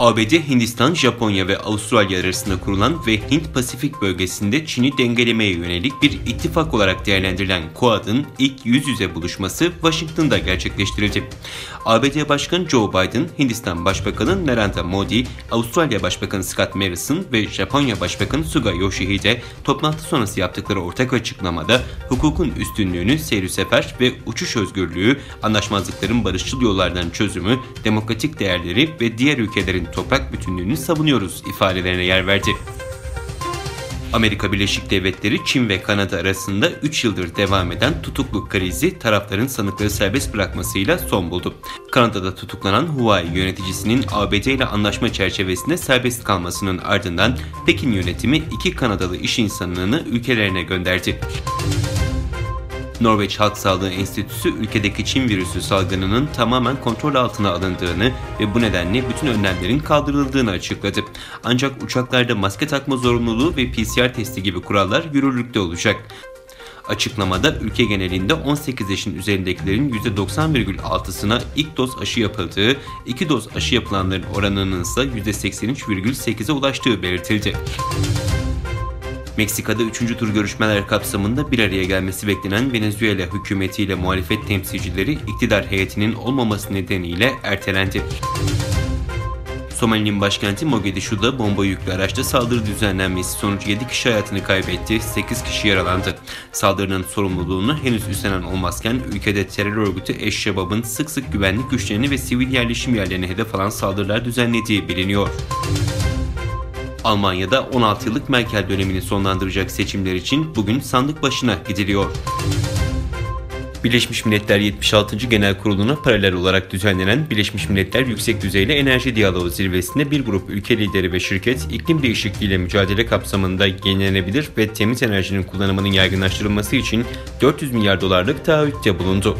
ABD, Hindistan, Japonya ve Avustralya arasında kurulan ve Hint-Pasifik bölgesinde Çin'i dengelemeye yönelik bir ittifak olarak değerlendirilen Quad'ın ilk yüz yüze buluşması Washington'da gerçekleştirildi. ABD Başkanı Joe Biden, Hindistan Başbakanı Narendra Modi, Avustralya Başbakanı Scott Morrison ve Japonya Başbakanı Suga Yoshihide toplantı sonrası yaptıkları ortak açıklamada hukukun üstünlüğünü, seyir sefer ve uçuş özgürlüğü, anlaşmazlıkların barışçıl yollardan çözümü, demokratik değerleri ve diğer ülkelerin toprak bütünlüğünü savunuyoruz ifadelerine yer verdi. Amerika Birleşik Devletleri, Çin ve Kanada arasında 3 yıldır devam eden tutukluk krizi tarafların sanıkları serbest bırakmasıyla son buldu. Kanada'da tutuklanan Huawei yöneticisinin ABD ile anlaşma çerçevesinde serbest kalmasının ardından Pekin yönetimi 2 Kanadalı iş insanını ülkelerine gönderdi. Norveç Halk Sağlığı Enstitüsü ülkedeki Çin virüsü salgınının tamamen kontrol altına alındığını ve bu nedenle bütün önlemlerin kaldırıldığını açıkladı. Ancak uçaklarda maske takma zorunluluğu ve PCR testi gibi kurallar yürürlükte olacak. Açıklamada ülke genelinde 18 yaşın üzerindekilerin %90,6'sına ilk doz aşı yapıldığı, 2 doz aşı yapılanların oranının ise %83,8'e ulaştığı belirtildi. Meksika'da 3. tur görüşmeler kapsamında bir araya gelmesi beklenen Venezuela hükümetiyle muhalefet temsilcileri iktidar heyetinin olmaması nedeniyle ertelendi. Somali'nin başkenti Mogadishu'da bomba yüklü araçta saldırı düzenlenmesi sonucu 7 kişi hayatını kaybetti, 8 kişi yaralandı. Saldırının sorumluluğunu henüz üstlenen olmazken ülkede terör örgütü Eş-Şebab'ın sık sık güvenlik güçlerini ve sivil yerleşim yerlerine hedef alan saldırılar düzenlediği biliniyor. Almanya'da 16 yıllık Merkel dönemini sonlandıracak seçimler için bugün sandık başına gidiliyor. Birleşmiş Milletler 76. Genel Kurulu'na paralel olarak düzenlenen Birleşmiş Milletler Yüksek Düzeyli Enerji Diyaloğu Zirvesi'nde bir grup ülke lideri ve şirket iklim değişikliğiyle mücadele kapsamında yenilenebilir ve temiz enerjinin kullanımının yaygınlaştırılması için $400 milyar taahhütte bulundu.